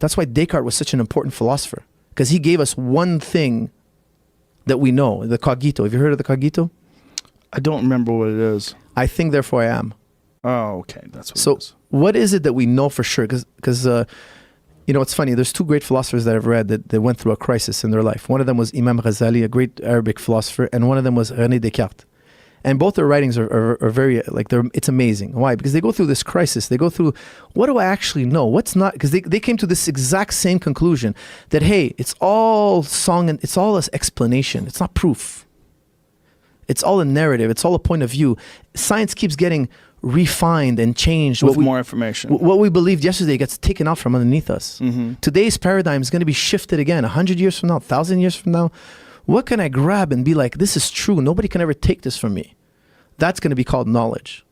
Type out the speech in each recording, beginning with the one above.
That's why Descartes was such an important philosopher, because he gave us one thing that we know, the cogito. Have you heard of the cogito? I don't remember what it is. I think, therefore I am. Oh, okay. That's what So it is. what is it that we know for sure? Because you know, it's funny. There's two great philosophers that I've read that went through a crisis in their life. One of them was Imam Ghazali, a great Arabic philosopher, and one of them was René Descartes. And both their writings are very, like, it's amazing. Why? Because they go through this crisis. They go through, what do I actually know? What's not? Because they came to this exact same conclusion that, hey, it's all song and it's all this explanation. It's not proof. It's all a narrative. It's all a point of view. Science keeps getting refined and changed. With more information. What we believed yesterday gets taken out from underneath us. Mm-hmm. Today's paradigm is going to be shifted again 100 years from now, 1,000 years from now. What can I grab and be like, this is true, nobody can ever take this from me? That's going to be called knowledge.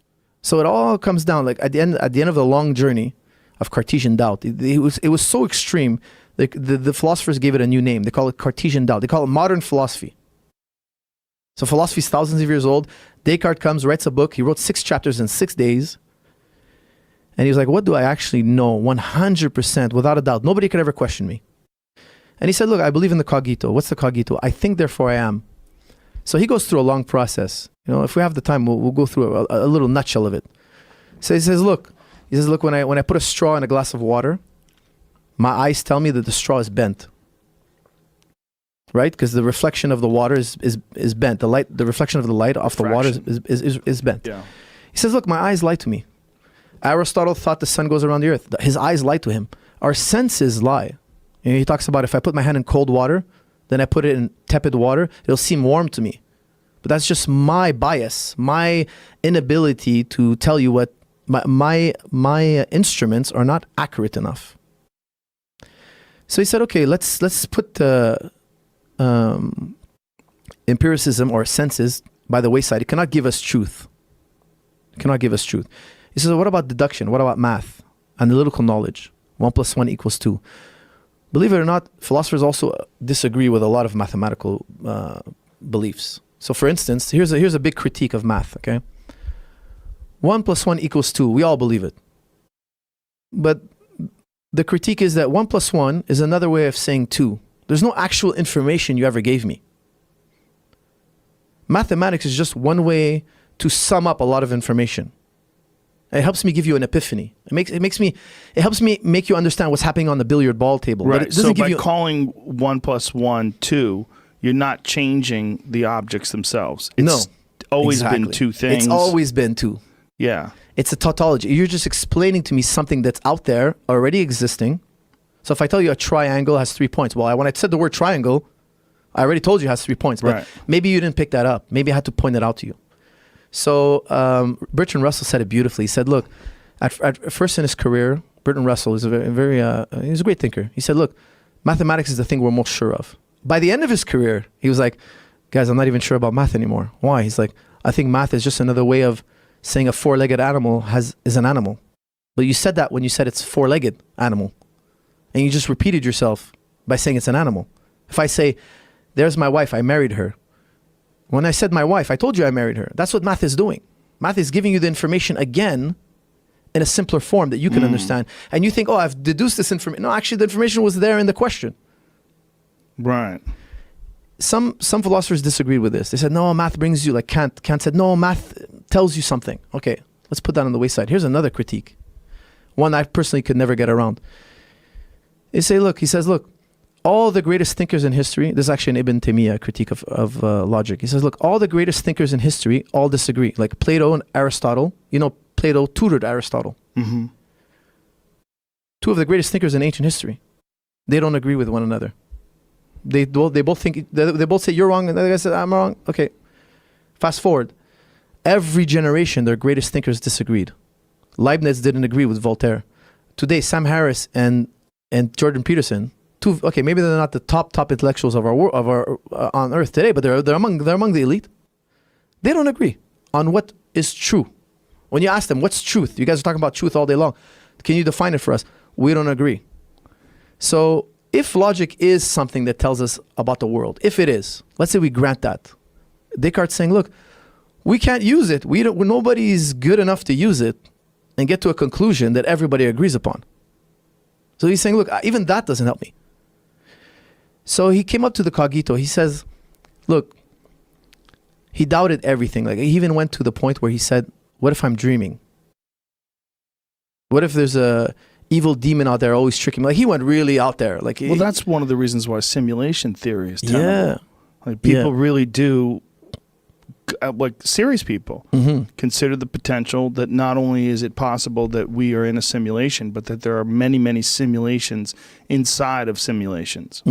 So it all comes down, like at the end of the long journey of Cartesian doubt, it was so extreme, like the philosophers gave it a new name. They call it Cartesian doubt. They call it modern philosophy. So philosophy is thousands of years old. Descartes comes, writes a book. He wrote 6 chapters in 6 days. And he was like, what do I actually know 100% without a doubt? Nobody could ever question me. And he said, look, I believe in the cogito. What's the cogito? I think, therefore I am. So he goes through a long process. You know, if we have the time, we'll go through a little nutshell of it. So he says, look, when I put a straw in a glass of water, my eyes tell me that the straw is bent. Right? Because the reflection of the water is bent. The reflection of the light off the water is bent. Yeah. He says, look, my eyes lie to me. Aristotle thought the sun goes around the earth. His eyes lie to him. Our senses lie. You know, he talks about if I put my hand in cold water, then I put it in tepid water, it'll seem warm to me. But that's just my bias, my inability to tell you what my instruments are not accurate enough. So he said, okay, let's put empiricism or senses by the wayside. It cannot give us truth. It cannot give us truth. He says, what about deduction? What about math? Analytical knowledge. 1 + 1 = 2. Believe it or not, philosophers also disagree with a lot of mathematical beliefs. So for instance, here's a big critique of math, okay? 1 + 1 = 2. We all believe it. But the critique is that 1 + 1 is another way of saying 2. There's no actual information you ever gave me. Mathematics is just one way to sum up a lot of information. It helps me give you an epiphany. It helps me make you understand what's happening on the billiard ball table. Right. But it doesn't So give by you calling 1 + 1 2, you're not changing the objects themselves. It's always been two things. It's always been 2. Yeah. It's a tautology. You're just explaining to me something that's out there, already existing. So if I tell you a triangle has 3 points, well, when I said the word triangle, I already told you it has 3 points. But maybe you didn't pick that up. Maybe I had to point it out to you. So Bertrand Russell said it beautifully. He said, look, at first in his career, Bertrand Russell is he's a great thinker. He said, look, mathematics is the thing we're most sure of. By the end of his career, he was like, guys, I'm not even sure about math anymore. Why? He's like, I think math is just another way of saying a 4-legged animal is an animal. But you said that when you said it's 4-legged animal. And you just repeated yourself by saying it's an animal. If I say, there's my wife, I married her. When I said my wife, I told you I married her. That's what math is doing. Math is giving you the information again in a simpler form that you can understand. And you think, oh, I've deduced this information. No, actually, the information was there in the question. Right. Some philosophers disagreed with this. They said, no, math brings you, like Kant. Kant said, no, math tells you something. Okay, let's put that on the wayside. Here's another critique. One I personally could never get around. He says, look, all the greatest thinkers in history, this is actually an Ibn Taymiyyah critique of logic. He says, look, all the greatest thinkers in history all disagree. Like Plato and Aristotle, you know, Plato tutored Aristotle. Mm-hmm. 2 of the greatest thinkers in ancient history. They don't agree with one another. They both say you're wrong, and the other guy said I'm wrong. Okay, fast forward. Every generation, their greatest thinkers disagreed. Leibniz didn't agree with Voltaire. Today, Sam Harris and Jordan Peterson, maybe they're not the top intellectuals of our on Earth today, but they're among the elite. They don't agree on what is true. When you ask them what's truth, you guys are talking about truth all day long. Can you define it for us? We don't agree. So if logic is something that tells us about the world, if it is, let's say we grant that. Descartes saying, look, we can't use it. Nobody's good enough to use it and get to a conclusion that everybody agrees upon. So he's saying, look, even that doesn't help me. So he came up to the cogito. He says, look, he doubted everything. Like, he even went to the point where he said, what if I'm dreaming? What if there's a evil demon out there always tricking me? Like, he went really out there. Like, well, that's one of the reasons why simulation theory is terrible. Yeah. Like, people really do, like serious people, consider the potential that not only is it possible that we are in a simulation, but that there are many, many simulations inside of simulations.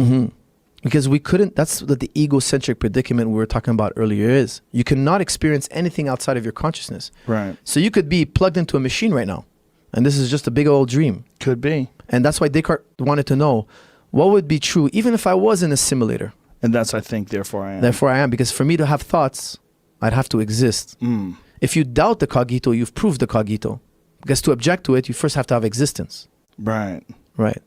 Because we couldn't, that's what the egocentric predicament we were talking about earlier is. You cannot experience anything outside of your consciousness. Right. So you could be plugged into a machine right now, and this is just a big old dream. Could be. And that's why Descartes wanted to know what would be true even if I was in a simulator. And that's, I think, therefore I am. Therefore I am, because for me to have thoughts, I'd have to exist. If you doubt the cogito, you've proved the cogito. Because to object to it, you first have to have existence. Right. Right.